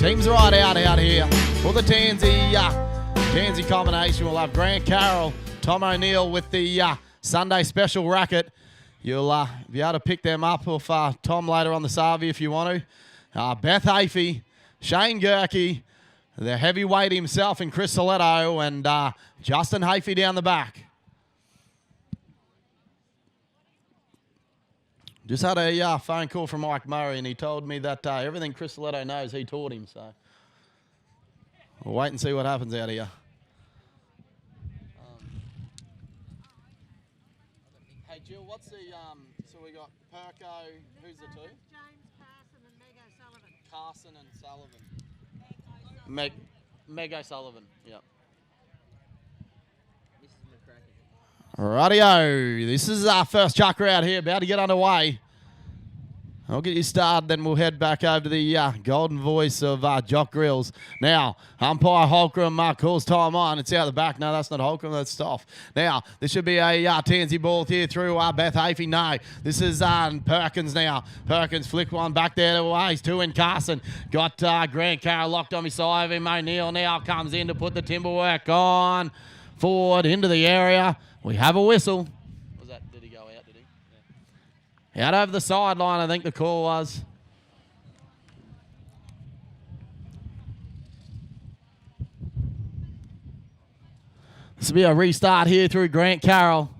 Teams right out here for the Tansey combination. We'll have Grant Carroll, Tom O'Neill with the Sunday special racket. You'll be able to pick them up with Tom later on the Savi if you want to. Beth Hafey, Shane Gerke, the heavyweight himself and Chris Soletto, and Justin Hafey down the back. Just had a phone call from Mike Murray, and he told me that everything Chris Soletto knows, he taught him. So we'll wait and see what happens out here. Hey, Jill, what's the so we got Perko, who's the two? James, Carson, and Meg O'Sullivan. Carson and Sullivan. Meg O'Sullivan, yep. Rightio, this is our first chucker out here, about to get underway. I'll get you started, then we'll head back over to the golden voice of Jock Grills. Now, umpire Holcomb calls time on. It's out the back. No, that's not Holcomb, that's Stoff. Now, this should be a Tansey ball here through Beth Hafey. No, this is Perkins now. Perkins flick one back there to Ways. Two in Carson. Got Grant Carroll locked on his side of him. O'Neill now comes in to put the timber work on. Forward into the area. We have a whistle. Was that? Did he go out? Did he? Yeah. Out over the sideline, I think the call was. This will be a restart here through Grant Carroll.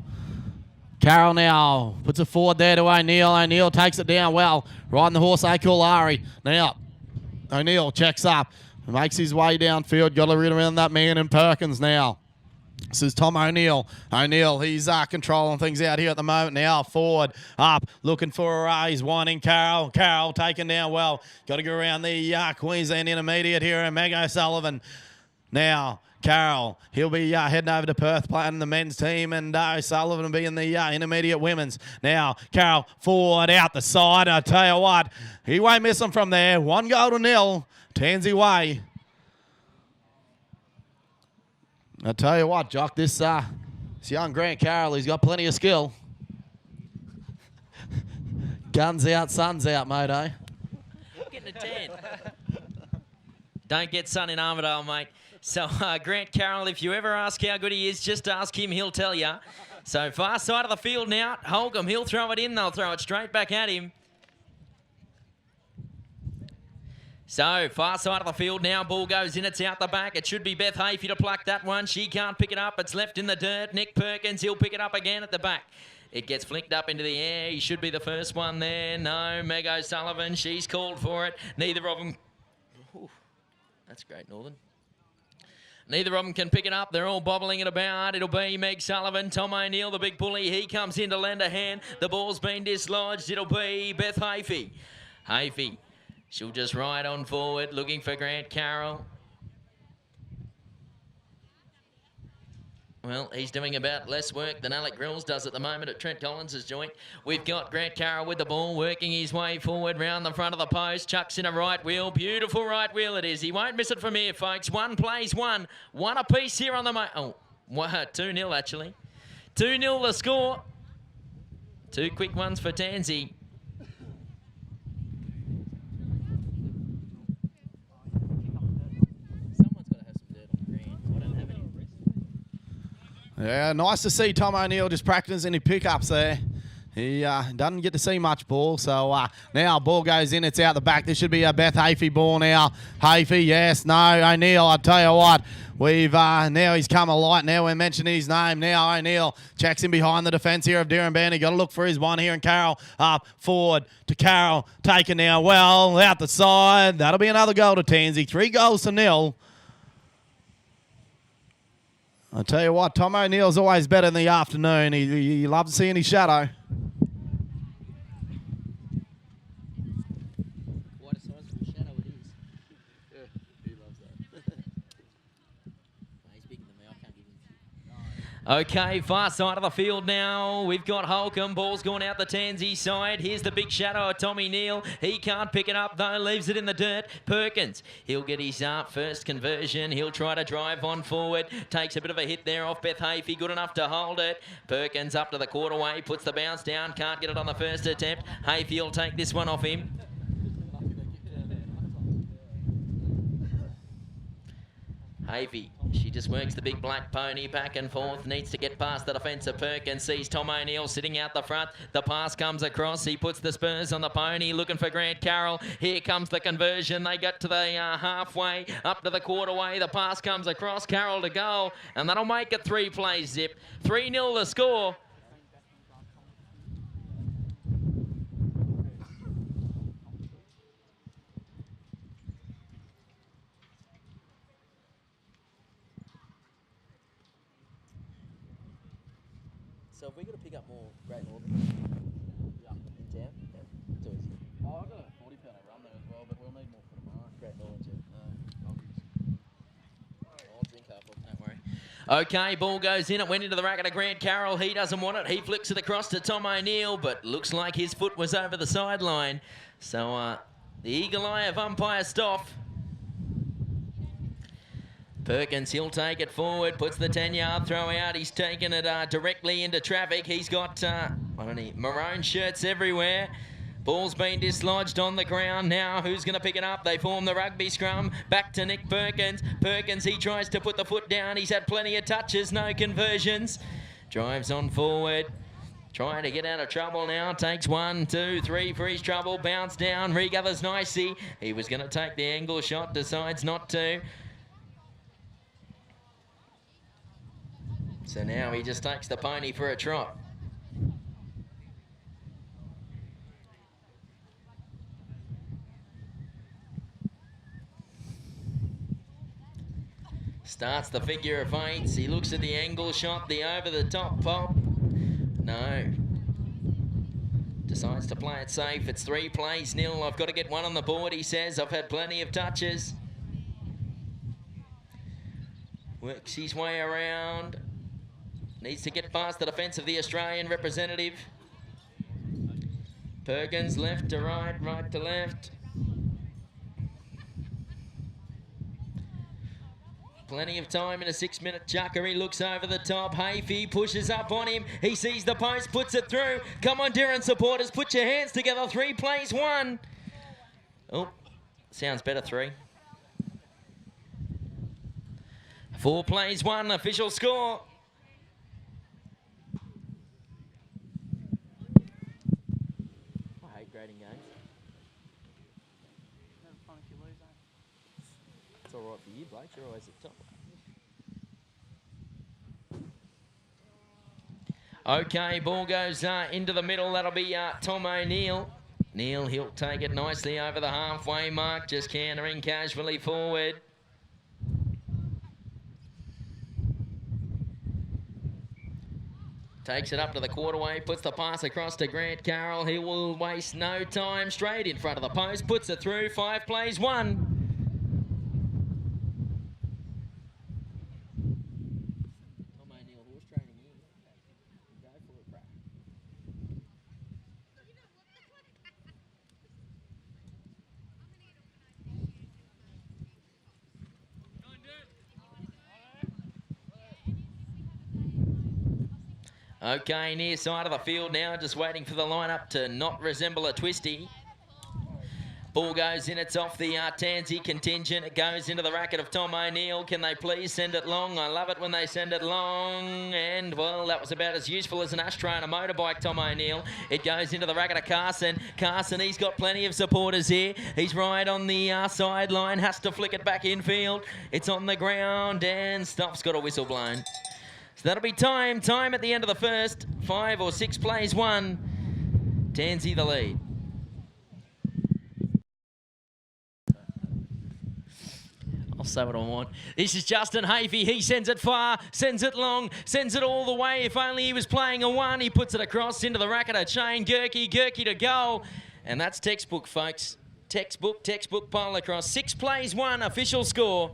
Carroll now puts it forward there to O'Neill. O'Neill takes it down well. Riding the horse, Akulari. Now, O'Neill checks up. Makes his way downfield. Got to rid around that man in Perkins now. This is Tom O'Neill. O'Neill, he's controlling things out here at the moment now. Forward, up, looking for a raise. Winding Carroll. Carroll taken down well. Got to go around the Queensland intermediate here. And Meg O'Sullivan. Now, Carroll, he'll be heading over to Perth playing the men's team, and O'Sullivan will be in the intermediate women's. Now, Carroll forward out the side. I tell you what, he won't miss them from there. 1-0, Tansey way. I tell you what, Jock, this young Grant Carroll, he's got plenty of skill. Guns out, sun's out, mate, eh? Getting a 10. Don't get sun in Armidale, mate. So, Grant Carroll, if you ever ask how good he is, just ask him, he'll tell you. So, far side of the field now, Holcomb, he'll throw it in, they'll throw it straight back at him. So, far side of the field now, ball goes in, it's out the back. It should be Beth Hafey to pluck that one. She can't pick it up, it's left in the dirt. Nick Perkins, he'll pick it up again at the back. It gets flicked up into the air. He should be the first one there. No, Meg O'Sullivan, she's called for it. Neither of them... Ooh, that's great, Northern. Neither of them can pick it up. They're all bobbling it about. It'll be Meg Sullivan. Tom O'Neill, the big bully. He comes in to lend a hand. The ball's been dislodged. It'll be Beth Hafey. Hafey. She'll just ride on forward, looking for Grant Carroll. Well, he's doing about less work than Alec Grills does at the moment at Trent Collins' joint. We've got Grant Carroll with the ball, working his way forward round the front of the post. Chucks in a right wheel. Beautiful right wheel it is. He won't miss it from here, folks. One plays one. One apiece here on the... 2-0, actually. 2-0 the score. Two quick ones for Tansey. Yeah, nice to see Tom O'Neill just practicing his pickups there. He doesn't get to see much ball, so now ball goes in, it's out the back. This should be a Beth Hafey ball now. Hafey, yes, no, O'Neill, I tell you what. We've now he's come alight. Now we're mentioning his name. Now O'Neill checks in behind the defence here of Dirrinbandi. Got to look for his one here, and Carroll up forward to Carroll. Taken now well out the side. That'll be another goal to Tansey. 3-0. I tell you what, Tom O'Neill's always better in the afternoon. He loves seeing his shadow. What a sizable shadow it is. Yeah, he loves that. He's bigger than me, I can't give him. Okay, far side of the field now. We've got Holcomb. Ball's gone out the Tansey side. Here's the big shadow of Tommy Neal. He can't pick it up though. Leaves it in the dirt. Perkins. He'll get his first conversion. He'll try to drive on forward. Takes a bit of a hit there off Beth Hafey. Good enough to hold it. Perkins up to the quarterway. Puts the bounce down. Can't get it on the first attempt. Hafey will take this one off him. Avey, she just works the big black pony back and forth, needs to get past the defence of Perkins, sees Tom O'Neill sitting out the front, the pass comes across, he puts the spurs on the pony, looking for Grant Carroll, here comes the conversion, they got to the halfway, up to the quarterway, the pass comes across, Carroll to goal, and that'll make it 3 plays zip, 3-0 the score. So have we got to pick up more Great Northern? Yeah. In town? Yeah. Do it. Oh, I've got a 40-pounder run there as well, but we'll need more for tomorrow. Great Northern, I'll drink half of it, don't worry. Okay, ball goes in. It went into the racket of Grant Carroll. He doesn't want it. He flicks it across to Tom O'Neill, but looks like his foot was over the sideline. So the eagle eye of umpire Stoff. Perkins, he'll take it forward, puts the 10-yard throw out. He's taken it directly into traffic. He's got maroon shirts everywhere. Ball's been dislodged on the ground. Now who's going to pick it up? They form the rugby scrum. Back to Nick Perkins. Perkins, he tries to put the foot down. He's had plenty of touches, no conversions. Drives on forward. Trying to get out of trouble now. Takes 1, 2, 3 for his trouble. Bounce down. Regathers nicely. He was going to take the angle shot. Decides not to. So now he just takes the pony for a trot. Starts the figure of 8s. He looks at the angle shot, the over-the-top pop. No. Decides to play it safe. It's 3 plays 0. I've got to get 1 on the board, he says. I've had plenty of touches. Works his way around. Needs to get past the defence of the Australian representative. Perkins, left to right, right to left. Plenty of time in a 6-minute chucker. He looks over the top. Hafey pushes up on him. He sees the post, puts it through. Come on, Dirrin supporters, put your hands together. 3 plays 1. Oh, sounds better 3. 4 plays 1, official score. It's all right for you, Blake. You're always at the top. Okay, ball goes into the middle. That'll be Tom O'Neill. Neil, he'll take it nicely over the halfway mark, just cantering casually forward. Takes it up to the quarterway, puts the pass across to Grant Carroll. He will waste no time, straight in front of the post, puts it through. 5 plays 1. Okay, near side of the field now, just waiting for the lineup to not resemble a twisty. Ball goes in, it's off the Tansey contingent. It goes into the racket of Tom O'Neill. Can they please send it long? I love it when they send it long. And, well, that was about as useful as an ashtray on a motorbike, Tom O'Neill. It goes into the racket of Carson. Carson, he's got plenty of supporters here. He's right on the sideline, has to flick it back infield. It's on the ground, and Stoff's got a whistle blown. So that'll be time at the end of the first. 5 or 6 plays 1. Tansey the lead. I'll say what I want. This is Justin Hafey. He sends it far, sends it long, sends it all the way. If only he was playing a 1, he puts it across into the racket of Shane Gerke to goal. And that's textbook, folks. Textbook pole across. 6 plays 1, official score.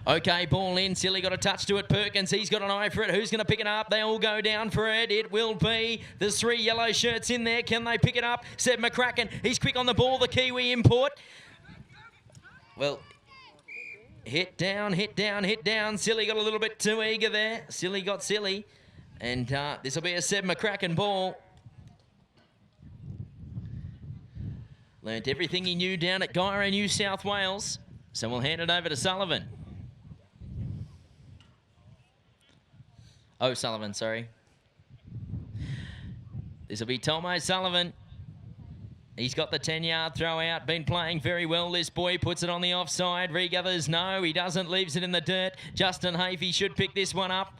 Okay, ball in. Silly got a touch to it. Perkins, he's got an eye for it. Who's going to pick it up? They all go down for it. It will be. There's 3 yellow shirts in there. Can they pick it up? Seb McCracken, he's quick on the ball. The Kiwi import. Well, hit down, hit down, hit down. Silly got a little bit too eager there. Silly got silly. And this will be a Seb McCracken ball. Learnt everything he knew down at Gyra, New South Wales. So we'll hand it over to Sullivan. O'Sullivan, sorry. This will be Tom O'Sullivan. He's got the 10-yard throw out. Been playing very well, this boy. Puts it on the offside. Regathers, no, he doesn't. Leaves it in the dirt. Justin Hafey should pick this one up.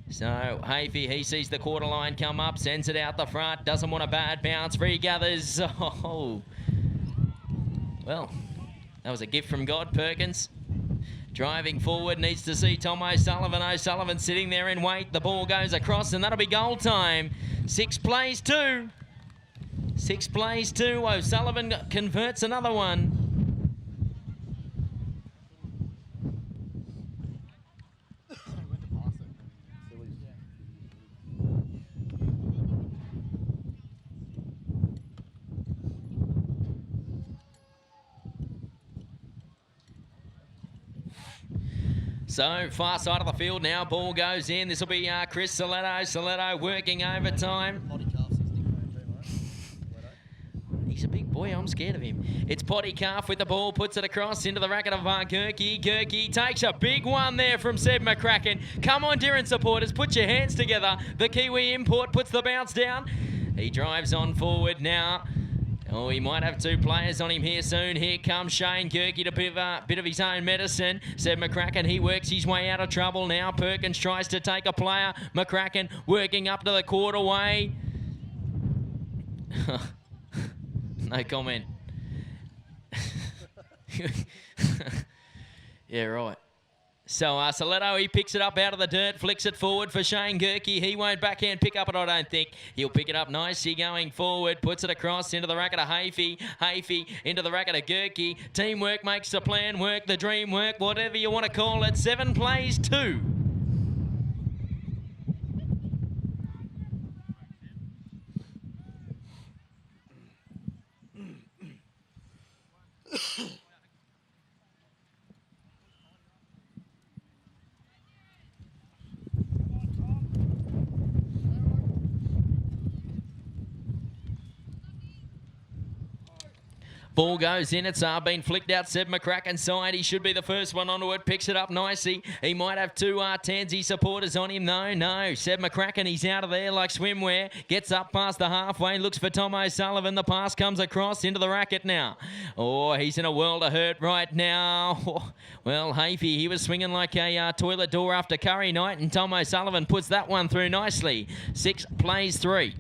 So Hafey, he sees the quarter line come up. Sends it out the front. Doesn't want a bad bounce. Regathers. Oh. Well, that was a gift from God, Perkins. Driving forward, needs to see Tom O'Sullivan. O'Sullivan sitting there in wait. The ball goes across, and that'll be goal time. 6 plays 2. 6 plays 2. O'Sullivan converts another one. So, far side of the field now, ball goes in. This will be Chris Soletto. Soletto working overtime. He's a big boy, I'm scared of him. It's Potty Calf with the ball, puts it across into the racket of Gerke. Gerke takes a big one there from Seb McCracken. Come on, Dirren supporters, put your hands together. The Kiwi import puts the bounce down. He drives on forward now. Oh, he might have 2 players on him here soon. Here comes Shane Gerke to bit of his own medicine. Seb McCracken, he works his way out of trouble now. Perkins tries to take a player. McCracken working up to the quarterway. No comment. Yeah, right. So Soletto, he picks it up out of the dirt, flicks it forward for Shane Gerke. He won't backhand pick up it, I don't think. He'll pick it up nicely going forward, puts it across into the racket of Hafey. Hafey into the racket of Gerke. Teamwork makes the plan work, the dream work, whatever you want to call it. 7 plays 2. Ball goes in. It's been flicked out Seb McCracken's side. He should be the first one onto it. Picks it up nicely. He might have 2 Tansey supporters on him. No. Seb McCracken, he's out of there like swimwear. Gets up past the halfway. Looks for Tom O'Sullivan. The pass comes across into the racket now. Oh, he's in a world of hurt right now. Well, Hafey, he was swinging like a toilet door after curry night, and Tom O'Sullivan puts that one through nicely. 6 plays 3.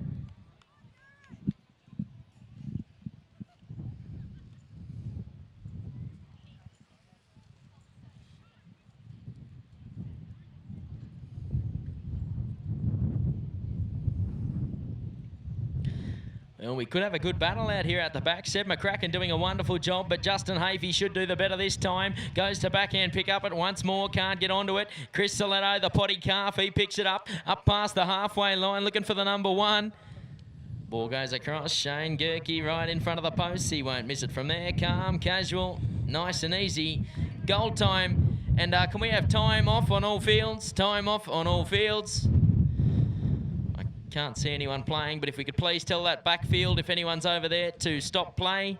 Well, we could have a good battle out here at the back. Seb McCracken doing a wonderful job, but Justin Hafey should do the better this time. Goes to backhand pick up it once more. Can't get onto it. Chris Soletto, the Potty Calf, he picks it up past the halfway line, looking for the number 1. Ball goes across. Shane Gerke right in front of the post. He won't miss it from there. Calm, casual, nice and easy. Goal time. And can we have time off on all fields? Time off on all fields. Can't see anyone playing, but if we could please tell that backfield, if anyone's over there, to stop play.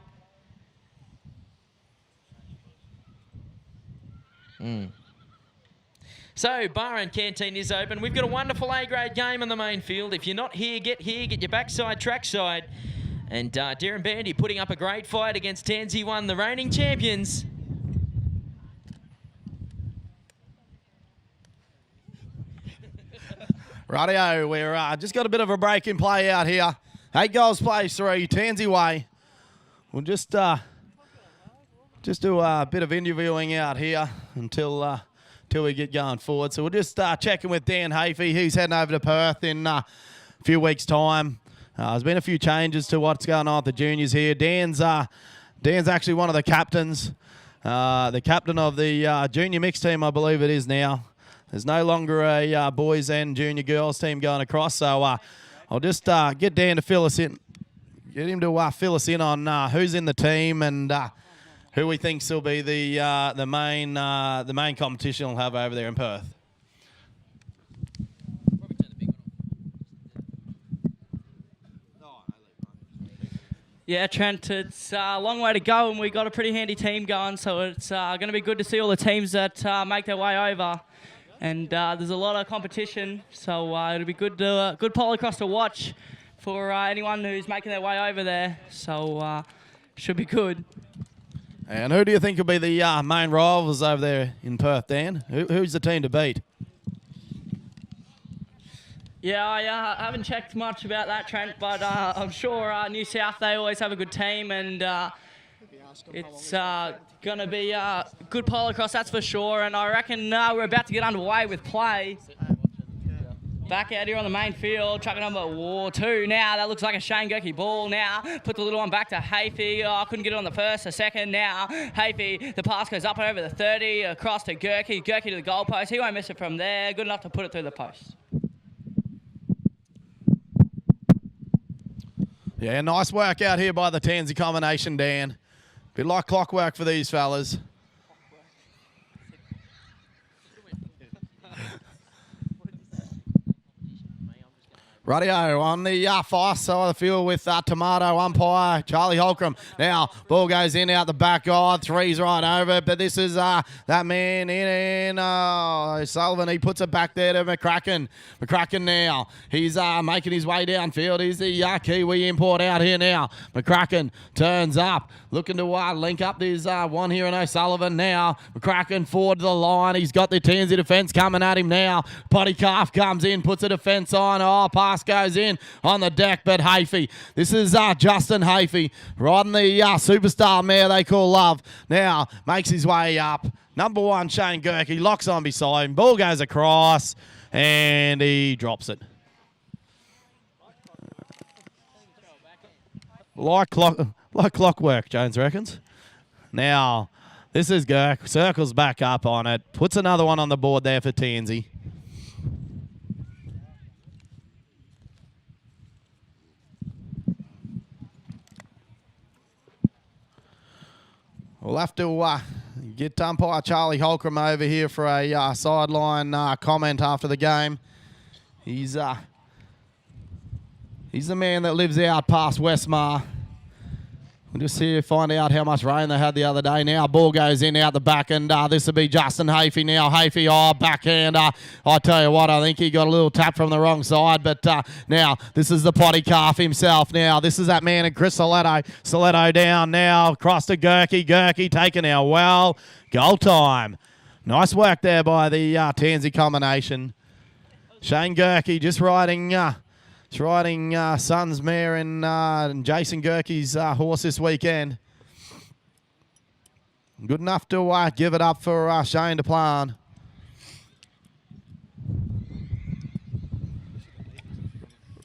So, bar and canteen is open. We've got a wonderful A-grade game in the main field. If you're not here, get your backside, trackside. And Dirrinbandi putting up a great fight against Tansey1, the reigning champions. Rightio, we're just got a bit of a break in play out here. 8 goals plays 3, Tansey way. We'll just do a bit of interviewing out here until we get going forward. So we'll just checking with Dan Hafey. He's heading over to Perth in a few weeks' time. There's been a few changes to what's going on with the juniors here. Dan's actually one of the captains, the captain of the junior mixed team, I believe it is now. There's no longer a boys and junior girls team going across, so I'll just get Dan to fill us in, get him to fill us in on who's in the team and who we think will be the main competition we'll have over there in Perth. Yeah, Trent, it's a long way to go, and we've got a pretty handy team going, so it's going to be good to see all the teams that make their way over. And there's a lot of competition, so it'll be good poll across to watch for anyone who's making their way over there. So should be good. And who do you think will be the main rivals over there in Perth, Dan? Who's the team to beat? Yeah, I haven't checked much about that, Trent, but I'm sure New South, they always have a good team, and it's going to be a good poll across, that's for sure. And I reckon we're about to get underway with play. Back out here on the main field, chucking number 2 now. That looks like a Shane Gerke ball now. Put the little one back to Hafey. Oh, couldn't get it on the first, the second now. Hafey, the pass goes up and over the 30, across to Gerke. Gerke to the goalpost. He won't miss it from there. Good enough to put it through the post. Yeah, nice work out here by the Tansey combination, Dan. Bit like clockwork for these fellas. Rightio, on the far side of the field with Tomato umpire, Charlie Holcomb. Now, ball goes in, out the back. Oh, 3's right over, but this is that man in. Sullivan, he puts it back there to McCracken. McCracken now, he's making his way downfield. He's the Kiwi import out here now. McCracken turns up, looking to link up. There's one here in O'Sullivan now. McCracken forward to the line. He's got the Tansey defence coming at him now. Potty Calf comes in, puts a defence on. Oh, pass goes in on the deck, but Hafey. This is Justin Hafey riding the superstar mare they call Love. Now makes his way up. Number 1, Shane Gerke, locks on beside him. Ball goes across, and he drops it. Like clockwork, Jones reckons. Now, this is Gerke. Circles back up on it. Puts another one on the board there for Tansey. We'll have to get umpire Charlie Holcomb over here for a sideline comment after the game. He's the man that lives out past Westmar. We'll just here find out how much rain they had the other day. Now ball goes in out the back, and this will be Justin Hafey now. Hafey, backhand. I tell you what, I think he got a little tap from the wrong side, but now this is the Potty Calf himself. Now this is that man in Chris Soletto. Soletto down now, across to Gerke. Gerke taken out well. Goal time. Nice work there by the Tansey combination. Shane Gerke just riding Son's mare and Jason Gerke's horse this weekend. Good enough to give it up for Shane to plan.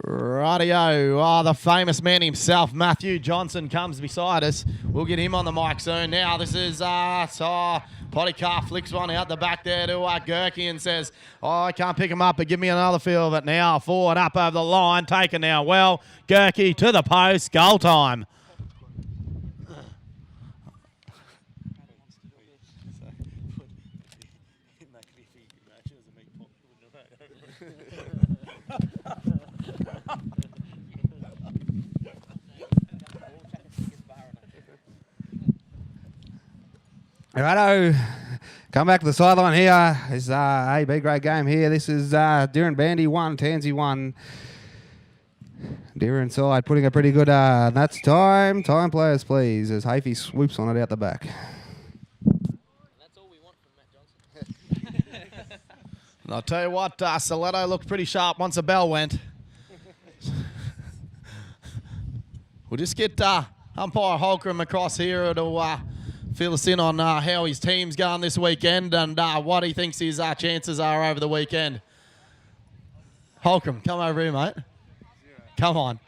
Rightio. The famous man himself, Matthew Johnson, comes beside us. We'll get him on the mic soon. Now this is Potty Calf flicks one out the back there to Gerke and says, I can't pick him up, but give me another feel of it now. Forward up over the line, taken now well. Gerke to the post, goal time. Righto, come back to the sideline here. It's a B grade game here. This is Dirrinbandi 1, Tansey 1. Deer inside, putting a pretty good, that's time. Time players, please, as Hafey swoops on it out the back. That's all we want from Matt Johnson. And I'll tell you what, Soletto looked pretty sharp once the bell went. We'll just get umpire Holcomb across here to fill us in on how his team's going this weekend and what he thinks his chances are over the weekend. Holcomb, come over here, mate. Come on.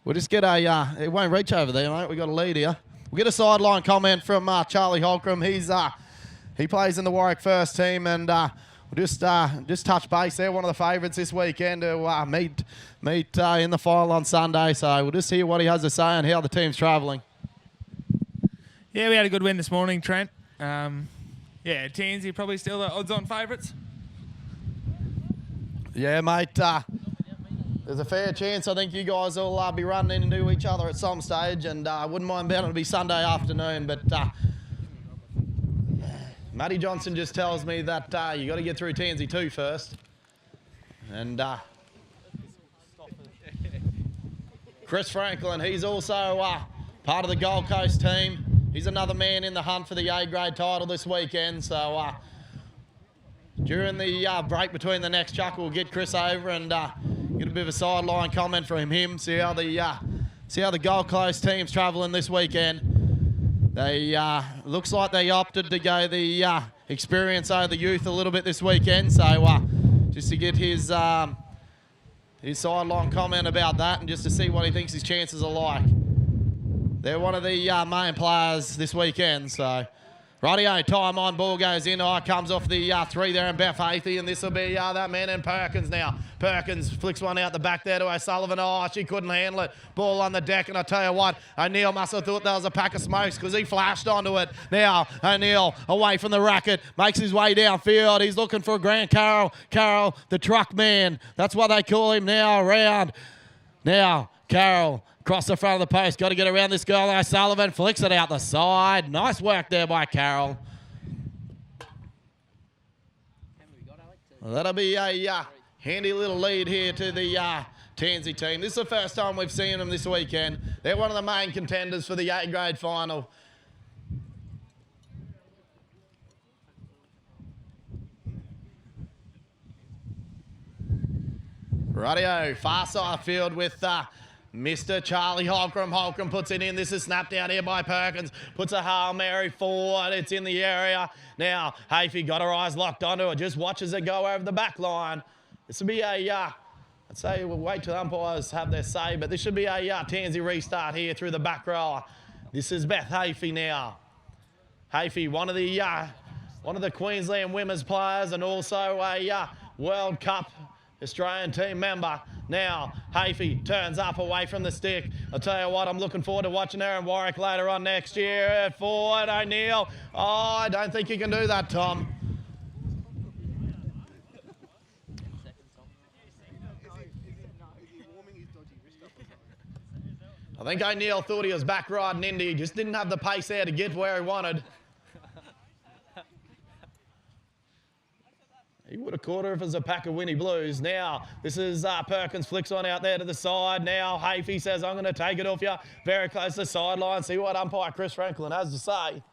We'll just get it won't reach over there, mate. We've got a lead here. We'll get a sideline comment from Charlie Holcomb. He plays in the Warwick first team, and we'll just touch base there. One of the favourites this weekend to meet in the final on Sunday. So we'll just hear what he has to say and how the team's travelling. Yeah, we had a good win this morning, Trent. Yeah, Tansey probably still the odds-on favourites. Yeah, mate. There's a fair chance I think you guys will be running into each other at some stage, and I wouldn't mind betting it'll be Sunday afternoon, but Matty Johnson just tells me that you got to get through Tansey 2 first. And Chris Franklin, he's also part of the Gold Coast team. He's another man in the hunt for the A-grade title this weekend. So during the break between the next chuck, we'll get Chris over and get a bit of a sideline comment from him. See how the Gold Coast team's travelling this weekend. They looks like they opted to go the experience over the youth a little bit this weekend. So just to get his sideline comment about that and just to see what he thinks his chances are like. They're one of the main players this weekend, so rightio, time on, ball goes in, comes off the 3 there and Beth Hathy, and this will be that man and Perkins now. Perkins flicks one out the back there to O'Sullivan. Oh, she couldn't handle it. Ball on the deck, and I tell you what, O'Neill must have thought that was a pack of smokes because he flashed onto it. Now, O'Neill away from the racket, makes his way downfield. He's looking for Grant Carroll. Carroll, the truck man. That's what they call him now, around. Now, Carroll. Across the front of the post, got to get around this girl. O'Sullivan flicks it out the side. Nice work there by Carroll. That'll be a handy little lead here to the Tansey team. This is the first time we've seen them this weekend. They're one of the main contenders for the A-grade final. Rightio, far side field with Mr. Charlie Holcomb. Holcomb puts it in. This is snapped out here by Perkins. Puts a Hail Mary forward. It's in the area. Now, Hafey got her eyes locked onto it. Just watches it go over the back line. This will be a, I'd say we'll wait till umpires have their say, but this should be a Tansey restart here through the back row. This is Beth Hafey now. Hafey, one of the Queensland women's players and also a World Cup Australian team member. Now, Hafey turns up away from the stick. I'll tell you what, I'm looking forward to watching her in Warwick later on next year. Forward, O'Neill. Oh, I don't think you can do that, Tom. I think O'Neill thought he was back riding Indy. He just didn't have the pace there to get where he wanted. He would have caught her if it was a pack of Winnie Blues. Now, this is Perkins flicks one out there to the side. Now, Hafey says, I'm going to take it off you. Very close to the sideline. See what umpire Chris Franklin has to say.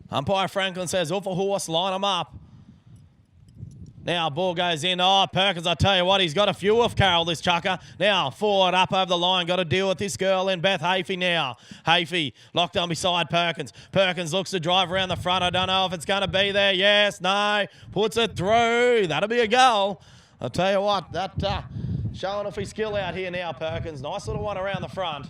Umpire Franklin says, off a horse, line him up. Now, ball goes in. Oh, Perkins, I tell you what, he's got a few off Carroll, this chucker. Now, forward, up over the line. Got to deal with this girl in Beth Hafey now. Hafey locked on beside Perkins. Perkins looks to drive around the front. I don't know if it's going to be there. Yes, no. Puts it through. That'll be a goal. I'll tell you what, that showing off his skill out here now, Perkins. Nice little one around the front.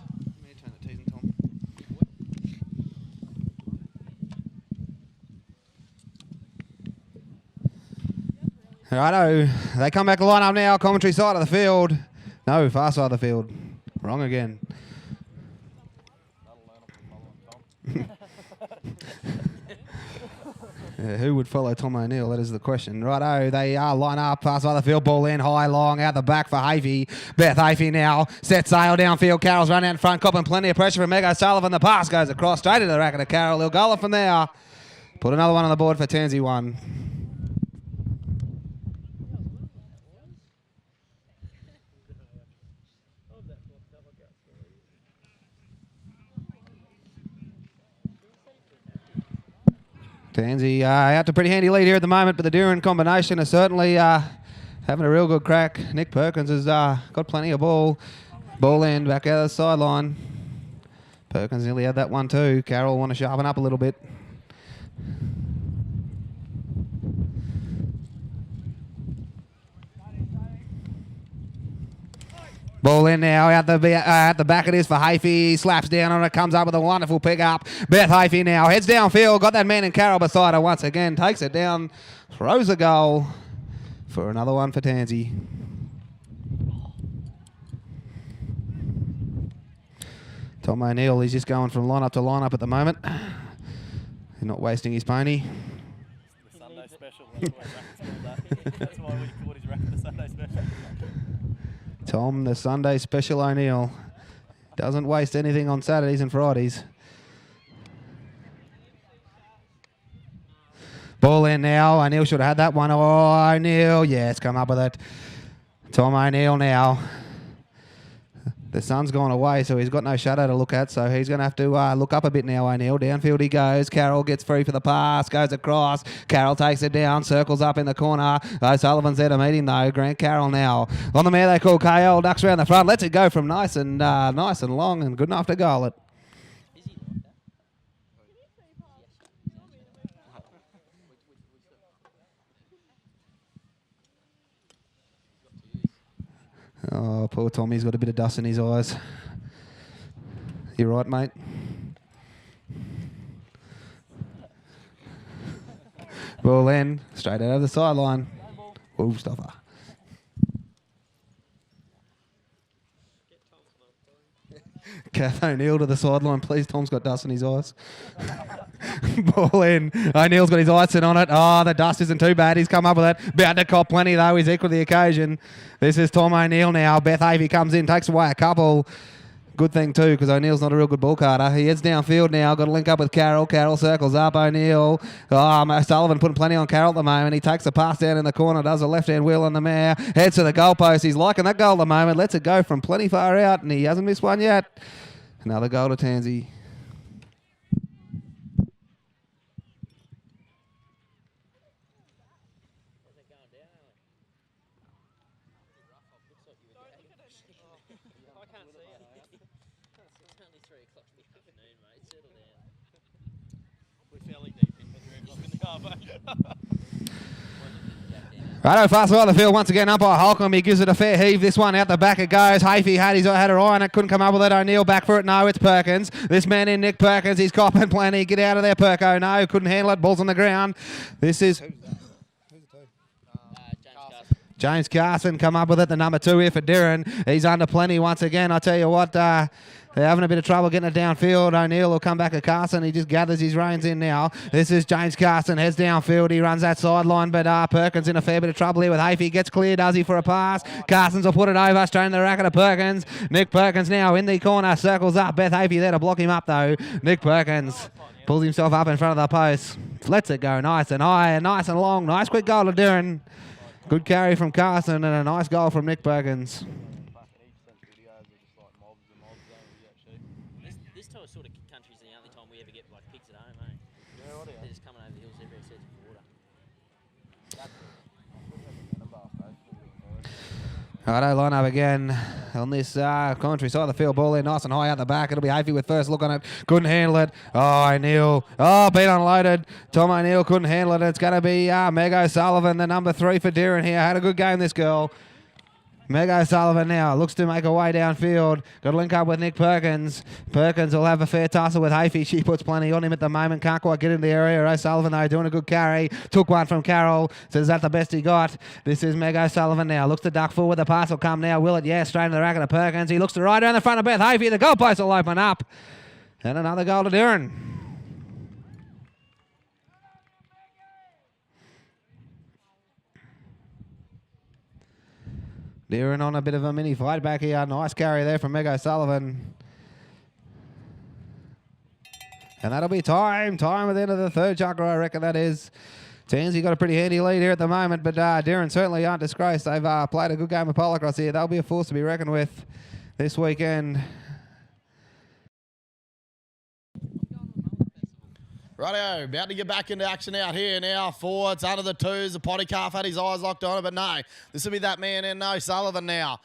Righto, they come back to line up now, commentary side of the field. No, far side of the field. Wrong again. Yeah, who would follow Tom O'Neill? That is the question. Righto, they line up, far side of the field, ball in, high, long, out the back for Hafey. Beth Hafey now, set sail downfield. Carroll's run out in front, copping plenty of pressure from Meg O'Sullivan. The pass goes across, straight into the racket of Carroll. He'll goal it from there. Put another one on the board for Tansey1. Tansey out to pretty handy lead here at the moment, but the Dirrin combination is certainly having a real good crack. Nick Perkins has got plenty of ball. Ball in, back out of the sideline. Perkins nearly had that one too. Carroll want to sharpen up a little bit. Ball in now, out the back it is for Hafey. Slaps down on it, comes up with a wonderful pick up. Beth Hafey now heads downfield, got that man in Carroll beside her once again, takes it down, throws a goal for another one for Tansey. Tom O'Neill, he's just going from line-up to line-up at the moment. He's not wasting his pony. The Sunday special. That's why we called his racket the Sunday special. Tom, the Sunday special O'Neill. Doesn't waste anything on Saturdays and Fridays. Ball in now. O'Neill should have had that one. Oh, O'Neill. Yeah, it's come up with it. Tom O'Neill now. The sun's gone away, so he's got no shadow to look at, so he's going to have to look up a bit now, O'Neill. Downfield he goes. Carroll gets free for the pass, goes across. Carroll takes it down, circles up in the corner. O'Sullivan's there to meet him, though. Grant Carroll now. On the mare they call KL, ducks around the front. Lets it go from nice and long and good enough to goal it. Oh, poor Tommy's got a bit of dust in his eyes. You right, mate? Ball in, straight out of the sideline. Ooh, stopper. Kath O'Neill to the sideline, please. Tom's got dust in his eyes. Ball in. O'Neill's got his eyes set on it. Oh, the dust isn't too bad. He's come up with it. Bound to cop plenty, though. He's equal to the occasion. This is Tom O'Neill now. Beth Avey comes in, takes away a couple. Good thing, too, because O'Neill's not a real good ball carter. He heads downfield now. Got to link up with Carroll. Carroll circles up. O'Neill. Oh, Sullivan putting plenty on Carroll at the moment. He takes a pass down in the corner, does a left-hand wheel on the mare. Heads to the goalpost. He's liking that goal at the moment. Lets it go from plenty far out, and he hasn't missed one yet. Another goal to Tansey. Righto, fast by the field once again, umpire Holcomb. He gives it a fair heave. This one out the back it goes. Hafey had her eye on it, couldn't come up with it. O'Neill back for it. No, it's Perkins. This man in, Nick Perkins. He's copping plenty. Get out of there, Perko. No, couldn't handle it. Ball's on the ground. This is James Carson come up with it, the number 2 here for Dirren. He's under plenty once again. I tell you what, they're having a bit of trouble getting it downfield. O'Neill will come back at Carson. He just gathers his reins in now. This is James Carson, heads downfield. He runs that sideline, but Perkins in a fair bit of trouble here with Hafey. Gets clear, does he, for a pass? Carson's will put it over, straight in the racket of Perkins. Nick Perkins now in the corner, circles up. Beth Hafey there to block him up, though. Nick Perkins pulls himself up in front of the post. Lets it go nice and high and nice and long. Nice quick goal to Dirren. Good carry from Carson and a nice goal from Nick Perkins. This sort of country's the only time we ever get like pigs at home, eh? Yeah, right. They're just coming over the hills every search for water. Righto, line up again on this commentary side of the field. Ball in nice and high out the back. It'll be Hafey with first look on it. Couldn't handle it. Oh, O'Neill. Oh, been unloaded. Tom O'Neill couldn't handle it. It's going to be Meg O'Sullivan, the number 3 for Dirren here. Had a good game, this girl. Meg O'Sullivan now looks to make her way downfield. Got to link up with Nick Perkins. Perkins will have a fair tussle with Hafey. She puts plenty on him at the moment. Can't quite get in the area. O'Sullivan, though, doing a good carry. Took one from Carroll. Says that's the best he got. This is Meg O'Sullivan now. Looks to duck forward. The pass will come now. Will it? Yeah, straight in the racket of Perkins. He looks to right around the front of Beth Hafey. The goalpost will open up. And another goal to Dirren. Dirren on a bit of a mini fight back here. Nice carry there from Meg O'Sullivan. And that'll be time. Time at the end of the third chakra, I reckon that is. Tansey got a pretty handy lead here at the moment, but Dirren certainly aren't disgraced. They've played a good game of polocross here. They'll be a force to be reckoned with this weekend. Rightio, about to get back into action out here now. Forwards under the 2s. The potty calf had his eyes locked on it, but no. This will be that man in O'Sullivan now.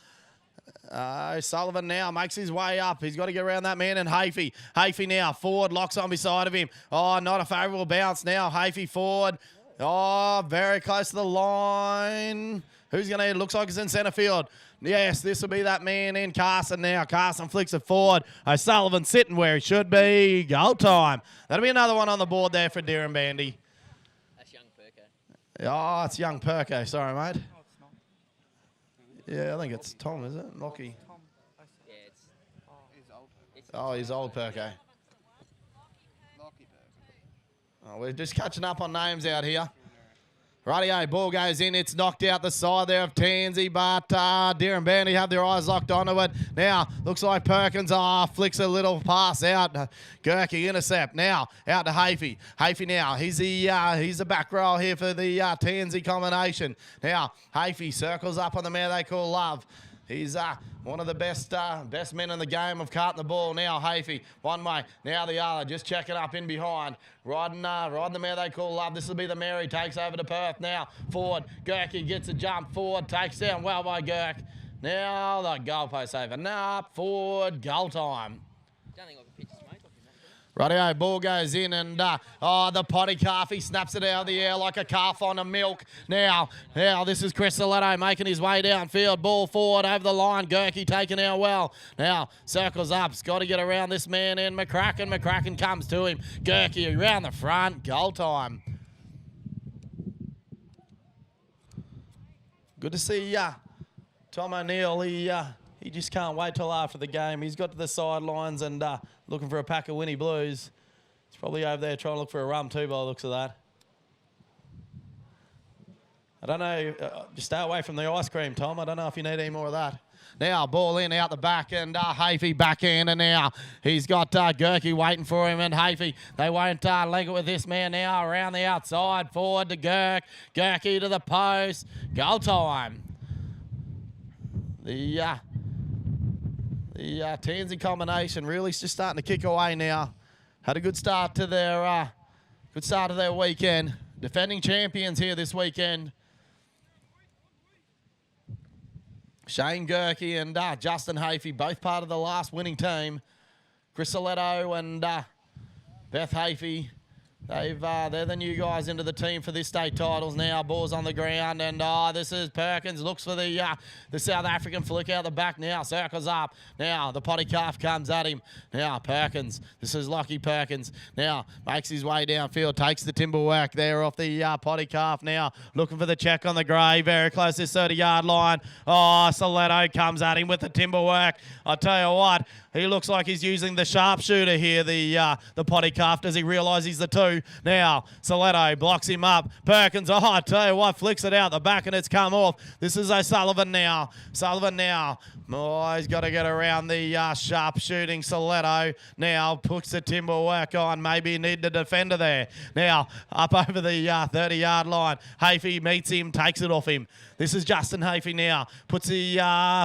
O'Sullivan now makes his way up. He's got to get around that man in Hafey. Hafey now, forward, locks on beside of him. Oh, not a favourable bounce now. Hafey forward. Oh, very close to the line. Who's going to hit? Looks like it's in centre field. Yes, this will be that man in Carson now. Carson flicks it forward. O'Sullivan sitting where he should be. Goal time. That'll be another one on the board there for Dirrinbandi. That's young Perko. Oh, it's young Perko. Sorry, mate. Oh, it's not. Yeah, I think it's Tom, is it? Lockie. Yeah, it's Oh, he's old Perko. Oh, we're just catching up on names out here. Rightio, ball goes in. It's knocked out the side there of Tansey, but Dirrinbandi have their eyes locked onto it. Now, looks like Perkins flicks a little pass out. Gurkey intercept. Now, out to Hafey. Hafey now, he's the back row here for the Tansey combination. Now, Hafey circles up on the man they call Love. He's one of the best men in the game of carting the ball. Now Hafey, one way, now the other, just checking up in behind. Riding the mare they call Love. This will be the mare he takes over to Perth. Now forward, Gurkey gets a jump forward, takes down well by Gurk. Now the goalpost over. Now up forward, goal time. Don't think I can pitch his mate off him, that. Rightio, ball goes in and, the potty calf, he snaps it out of the air like a calf on a milk. Now, this is Chris Saletto making his way downfield. Ball forward over the line. Gurkey taking out well. Now, circles up. He's got to get around this man in McCracken. McCracken comes to him. Gurkey around the front. Goal time. Good to see Tom O'Neill. He just can't wait till after the game. He's got to the sidelines and looking for a pack of Winnie Blues. He's probably over there trying to look for a rum too by the looks of that. I don't know. Just stay away from the ice cream, Tom. I don't know if you need any more of that. Now, ball in out the back and Hafey back in and now he's got Gurkey waiting for him and Hafey. They won't link it with this man now around the outside. Forward to Gurk. Gurkey to the post. Goal time. The Tansey combination really is just starting to kick away now. Had a good start to their weekend. Defending champions here this weekend. Shane Gurkey and Justin Hafey, both part of the last winning team. Chris Saletto and Beth Hafey. They're the new guys into the team for this state titles now. Ball's on the ground and this is Perkins. Looks for the South African flick out the back now. Circles up. Now the potty calf comes at him. Now Perkins. This is Lockie Perkins. Now makes his way downfield. Takes the timber work there off the potty calf. Now looking for the check on the grey. Very close to this 30-yard line. Oh, Saletto comes at him with the timber work. I tell you what, he looks like he's using the sharpshooter here, the potty calf. Does he realise he's the two? Now, Saletto blocks him up. Perkins, I tell you what, flicks it out the back and it's come off. This is O'Sullivan now. Oh, he's got to get around the sharp-shooting Saletto. Now, puts the timber work on. Maybe he needed a defender there. Now, up over the 30-yard line. Hafey meets him, takes it off him. This is Justin Hafey now. Puts the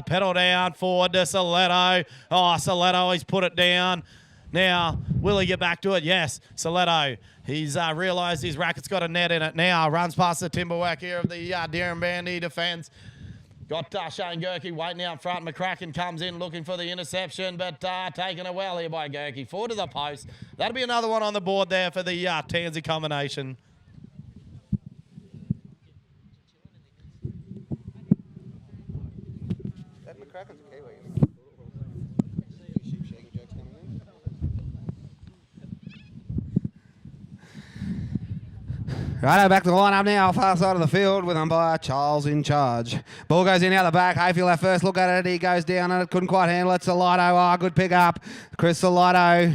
pedal down forward to Saletto. Oh, Saletto, he's put it down. Now, will he get back to it? Yes, Saletto. He's realised his racket's got a net in it now. Runs past the timber work here of the Dirrinbandi defence. Got Shane Gurkey waiting out front. McCracken comes in looking for the interception, but taken it well here by Gurkey. Forward to the post. That'll be another one on the board there for the Tansey combination. Righto, back to the line-up now, far side of the field with umpire Charles in charge. Ball goes in out the back. Hayfield at first look at it. He goes down and it couldn't quite handle it. Saletto, good pick up. Chris Saletto.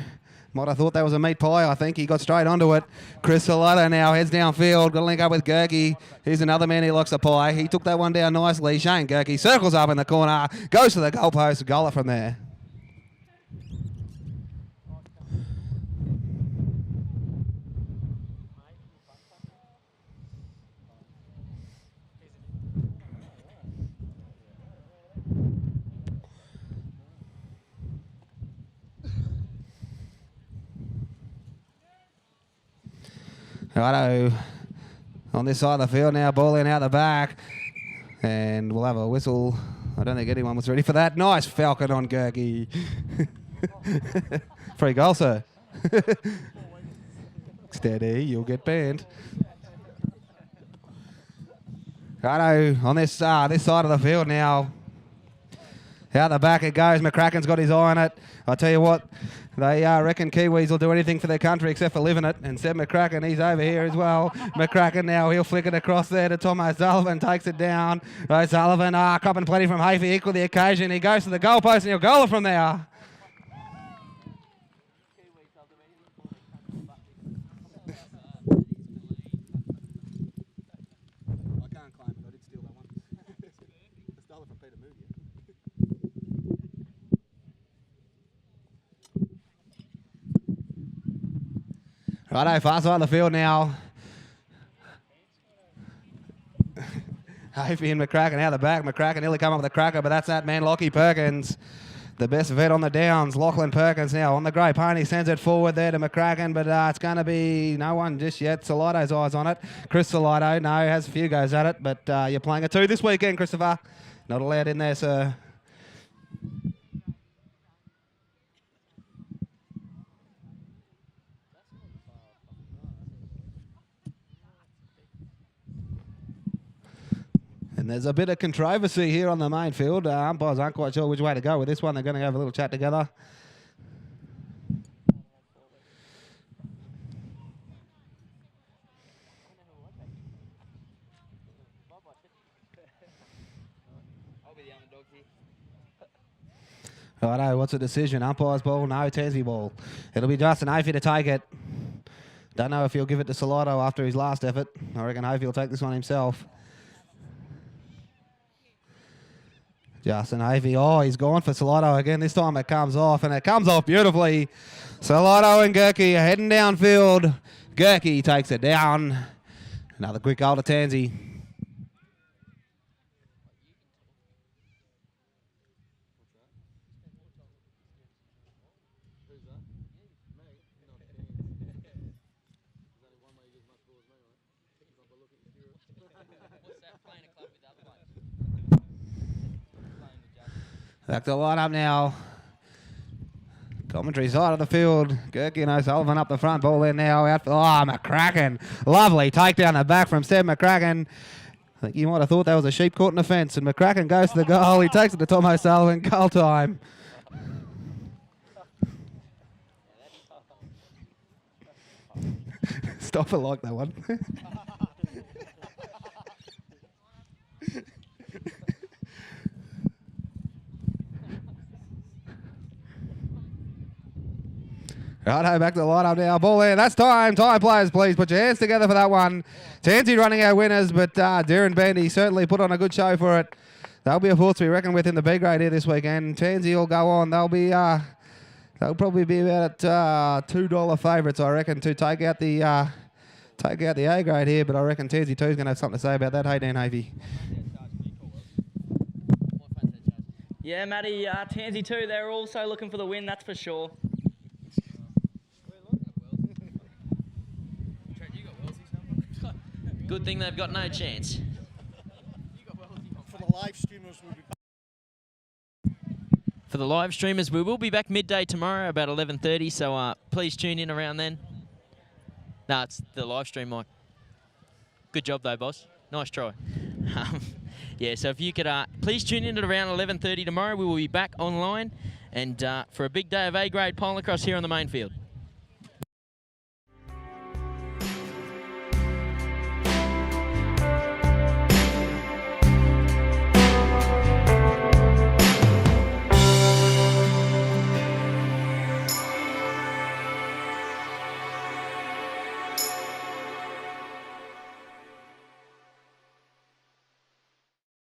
Might have thought that was a meat pie. I think he got straight onto it. Chris Saletto now heads downfield. Got to link up with Gurkey. He's another man who likes a pie. He took that one down nicely. Shane Gurkey circles up in the corner. Goes to the goalpost. Goal it from there. Righto, on this side of the field now, ball in out the back, and we'll have a whistle. I don't think anyone was ready for that. Nice falcon on Gurkey. Free goal, sir. Steady, you'll get banned. Righto, on this side of the field now. Out the back it goes. McCracken's got his eye on it. I tell you what, they reckon Kiwis will do anything for their country except for living it. And Seb McCracken, he's over here as well. McCracken now, he'll flick it across there to Tom O'Sullivan, takes it down. O'Sullivan, copping plenty from Hafey, equal the occasion. He goes to the goalpost and he'll goal it from there. Righto, far side of the field now. Hafey and McCracken out the back. McCracken nearly come up with a cracker, but that's that man, Lockie Perkins. The best vet on the downs, Lachlan Perkins now on the grey pony, sends it forward there to McCracken, but it's going to be no one just yet. Salato's eyes on it. Chris Salato, no, has a few goes at it, but you're playing a 2 this weekend, Christopher. Not allowed in there, sir. And there's a bit of controversy here on the main field. Umpires aren't quite sure which way to go with this one. They're going to have a little chat together. Righto, what's the decision? Umpire's ball? No, Tansey ball. It'll be Justin Hafey to take it. Don't know if he'll give it to Salato after his last effort. I reckon Hafey will take this one himself. Justin Hafey, oh, he's gone for Salato again. This time it comes off, and it comes off beautifully. Salato and Gerke are heading downfield. Gerke takes it down. Another quick goal to Tansey. Back to the line up now. Commentary side of the field. Gerke and O'Sullivan up the front. Ball there now. Out for, McCracken. Lovely takedown the back from Seb McCracken. I think you might have thought that was a sheep caught in the fence. And McCracken goes to the goal. He takes it to Tom O'Sullivan. Goal time. Stop it like that one. Righto, back to the line up now. Ball there. That's time. Time, players, please. Put your hands together for that one. Tansey running our winners, but Dirrinbandi certainly put on a good show for it. They'll be a force to be reckoned with in the B grade here this weekend. Tansey will go on. They'll probably be about $2 favourites, I reckon, to take out the A grade here. But I reckon Tansey 2 is going to have something to say about that. Hey, Dan Hafey. Yeah, Matty, Tansey 2, they're also looking for the win, that's for sure. Good thing they've got no chance. For the live streamers, we'll be back. For the live streamers, we will be back midday tomorrow about 11:30, so please tune in around then. No, it's the live stream, Mike. Good job, though, boss. Nice try. Yeah, so if you could please tune in at around 11:30 tomorrow. We will be back online and for a big day of A-grade pole across here on the main field.